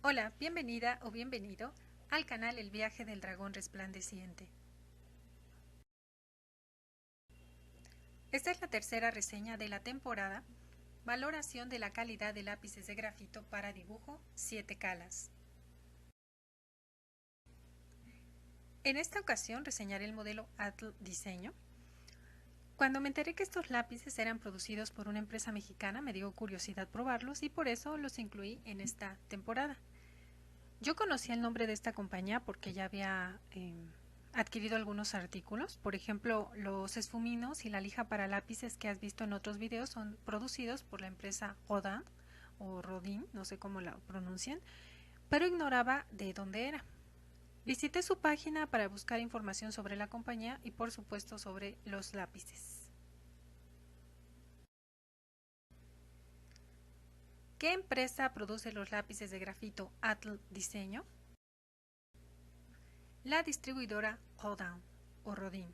Hola, bienvenida o bienvenido al canal El viaje del dragón resplandeciente. Esta es la tercera reseña de la temporada, valoración de la calidad de lápices de grafito para dibujo 7 calas. En esta ocasión reseñaré el modelo Atl Diseño. Cuando me enteré que estos lápices eran producidos por una empresa mexicana, me dio curiosidad probarlos y por eso los incluí en esta temporada. Yo conocía el nombre de esta compañía porque ya había adquirido algunos artículos. Por ejemplo, los esfuminos y la lija para lápices que has visto en otros videos son producidos por la empresa Rodin o Rodin, no sé cómo la pronuncian, pero ignoraba de dónde era. Visité su página para buscar información sobre la compañía y por supuesto sobre los lápices. ¿Qué empresa produce los lápices de grafito Atl Diseño? La distribuidora Rodin o Rodin.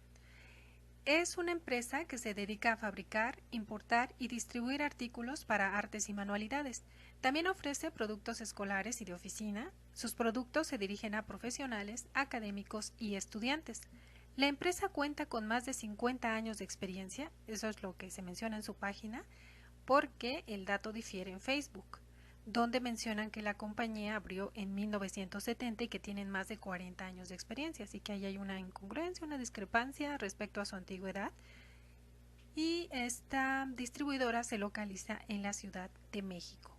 Es una empresa que se dedica a fabricar, importar y distribuir artículos para artes y manualidades. También ofrece productos escolares y de oficina. Sus productos se dirigen a profesionales, académicos y estudiantes. La empresa cuenta con más de 50 años de experiencia, eso es lo que se menciona en su página, porque el dato difiere en Facebook, donde mencionan que la compañía abrió en 1970 y que tienen más de 40 años de experiencia, así que ahí hay una incongruencia, una discrepancia respecto a su antigüedad. Y esta distribuidora se localiza en la Ciudad de México.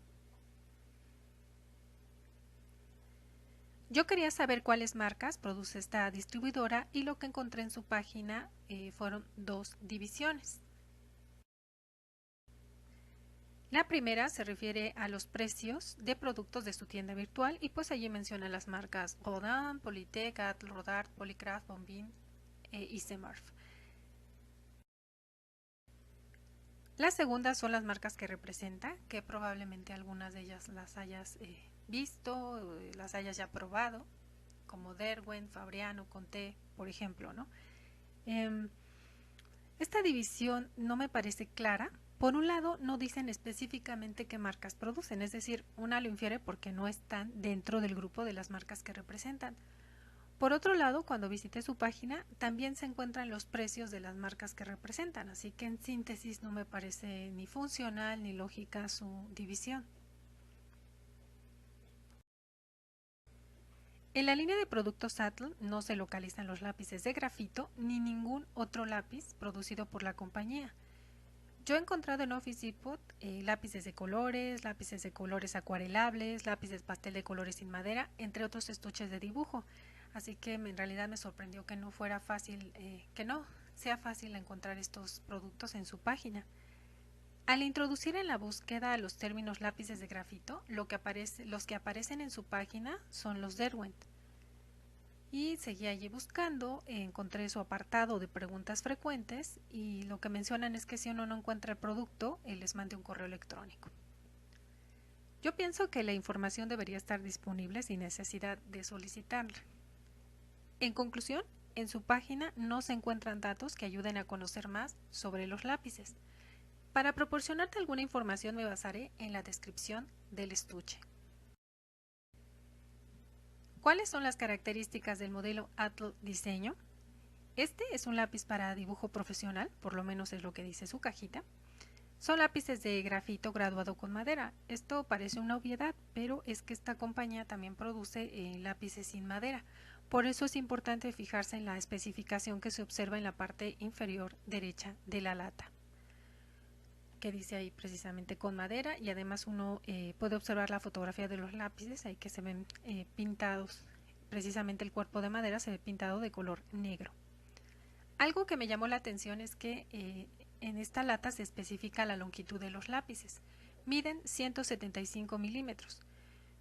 Yo quería saber cuáles marcas produce esta distribuidora y lo que encontré en su página fueron dos divisiones. La primera se refiere a los precios de productos de su tienda virtual y pues allí menciona las marcas Rodin, Polytech, Atl, Rodart, Polycraft, Bombin y Semarf. La segunda son las marcas que representa, que probablemente algunas de ellas las hayas visto, las hayas ya probado, como Derwent, Fabriano, Conté, por ejemplo, ¿no? Esta división no me parece clara. Por un lado, no dicen específicamente qué marcas producen, es decir, una lo infiere porque no están dentro del grupo de las marcas que representan. Por otro lado, cuando visité su página, también se encuentran los precios de las marcas que representan, así que en síntesis no me parece ni funcional ni lógica su división. En la línea de productos Atl no se localizan los lápices de grafito ni ningún otro lápiz producido por la compañía. Yo he encontrado en Office Depot lápices de colores acuarelables, lápices pastel de colores sin madera, entre otros estuches de dibujo. Así que en realidad me sorprendió que no fuera fácil, que no sea fácil encontrar estos productos en su página. Al introducir en la búsqueda los términos lápices de grafito, los que aparecen en su página son los Derwent. Y seguí allí buscando, encontré su apartado de preguntas frecuentes y lo que mencionan es que si uno no encuentra el producto, les mande un correo electrónico. Yo pienso que la información debería estar disponible sin necesidad de solicitarla. En conclusión, en su página no se encuentran datos que ayuden a conocer más sobre los lápices. Para proporcionarte alguna información me basaré en la descripción del estuche. ¿Cuáles son las características del modelo Atl Diseño? Este es un lápiz para dibujo profesional, por lo menos es lo que dice su cajita. Son lápices de grafito graduado con madera. Esto parece una obviedad, pero es que esta compañía también produce lápices sin madera. Por eso es importante fijarse en la especificación que se observa en la parte inferior derecha de la lata, que dice ahí precisamente con madera, y además uno puede observar la fotografía de los lápices, ahí que se ven pintados, precisamente el cuerpo de madera se ve pintado de color negro. Algo que me llamó la atención es que en esta lata se especifica la longitud de los lápices. Miden 175 milímetros.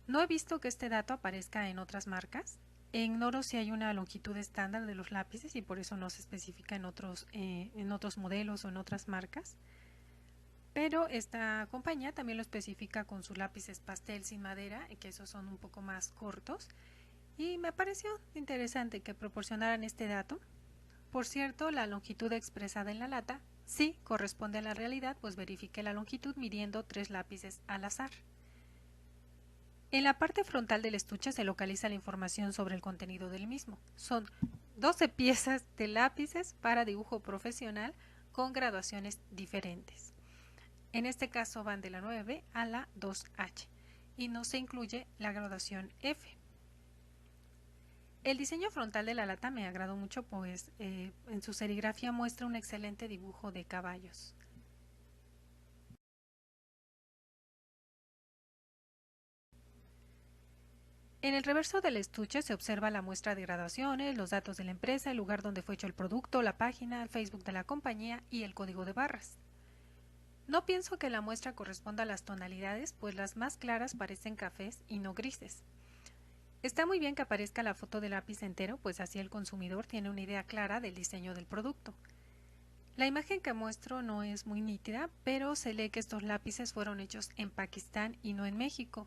No he visto que este dato aparezca en otras marcas. Ignoro si hay una longitud estándar de los lápices y por eso no se especifica en otros modelos o en otras marcas. Pero esta compañía también lo especifica con sus lápices pastel sin madera, que esos son un poco más cortos. Y me pareció interesante que proporcionaran este dato. Por cierto, la longitud expresada en la lata sí corresponde a la realidad, pues verifiqué la longitud midiendo 3 lápices al azar. En la parte frontal del estuche se localiza la información sobre el contenido del mismo. Son 12 piezas de lápices para dibujo profesional con graduaciones diferentes. En este caso van de la 9 a la 2H y no se incluye la graduación F. El diseño frontal de la lata me agradó mucho, pues en su serigrafía muestra un excelente dibujo de caballos. En el reverso del estuche se observa la muestra de graduaciones, los datos de la empresa, el lugar donde fue hecho el producto, la página, el Facebook de la compañía y el código de barras. No pienso que la muestra corresponda a las tonalidades, pues las más claras parecen cafés y no grises. Está muy bien que aparezca la foto del lápiz entero, pues así el consumidor tiene una idea clara del diseño del producto. La imagen que muestro no es muy nítida, pero se lee que estos lápices fueron hechos en Pakistán y no en México.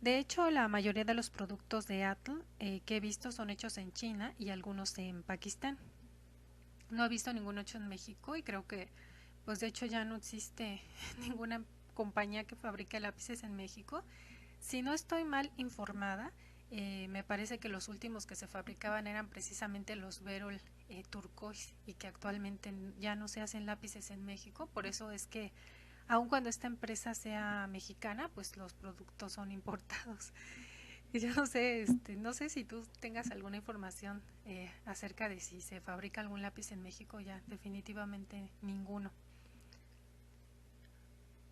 De hecho, la mayoría de los productos de Atle que he visto son hechos en China y algunos en Pakistán. No he visto ninguno hecho en México y creo que, pues de hecho ya no existe ninguna compañía que fabrique lápices en México. Si no estoy mal informada, me parece que los últimos que se fabricaban eran precisamente los Verol Turquoise y que actualmente ya no se hacen lápices en México. Por eso es que aun cuando esta empresa sea mexicana, pues los productos son importados. Y yo no sé, no sé si tú tengas alguna información acerca de si se fabrica algún lápiz en México. Ya definitivamente ninguno.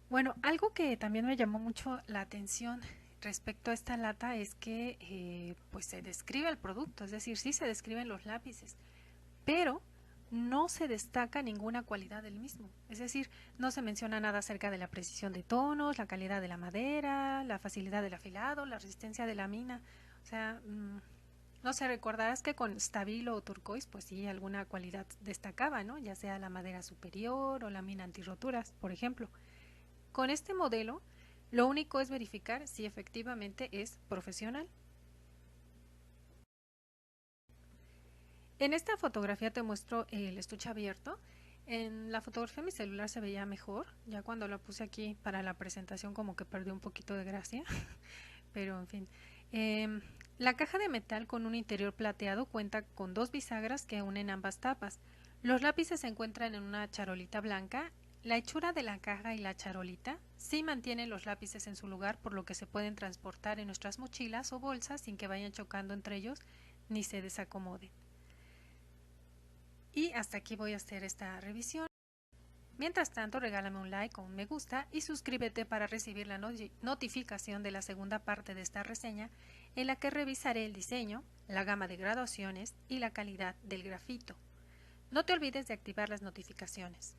Bueno, algo que también me llamó mucho la atención respecto a esta lata es que pues se describe el producto, es decir, sí se describen los lápices, pero no se destaca ninguna cualidad del mismo. Es decir, no se menciona nada acerca de la precisión de tonos, la calidad de la madera, la facilidad del afilado, la resistencia de la mina. O sea, no sé, recordarás que con Stabilo o Turquoise, pues sí, alguna cualidad destacaba, ¿no? Ya sea la madera superior o la mina antirroturas, por ejemplo. Con este modelo, lo único es verificar si efectivamente es profesional. En esta fotografía te muestro el estuche abierto. En la fotografía mi celular se veía mejor, ya cuando la puse aquí para la presentación como que perdió un poquito de gracia, pero en fin. La caja de metal con un interior plateado cuenta con dos bisagras que unen ambas tapas. Los lápices se encuentran en una charolita blanca. La hechura de la caja y la charolita sí mantienen los lápices en su lugar, por lo que se pueden transportar en nuestras mochilas o bolsas sin que vayan chocando entre ellos ni se desacomoden. Y hasta aquí voy a hacer esta revisión. Mientras tanto, regálame un like o un me gusta y suscríbete para recibir la notificación de la segunda parte de esta reseña, en la que revisaré el diseño, la gama de graduaciones y la calidad del grafito. No te olvides de activar las notificaciones.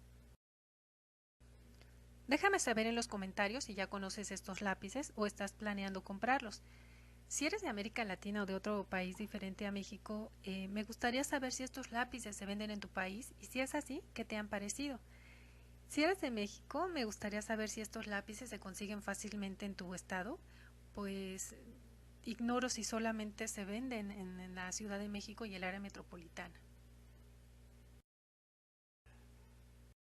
Déjame saber en los comentarios si ya conoces estos lápices o estás planeando comprarlos. Si eres de América Latina o de otro país diferente a México, me gustaría saber si estos lápices se venden en tu país y si es así, ¿qué te han parecido? Si eres de México, me gustaría saber si estos lápices se consiguen fácilmente en tu estado, pues ignoro si solamente se venden en la Ciudad de México y el área metropolitana.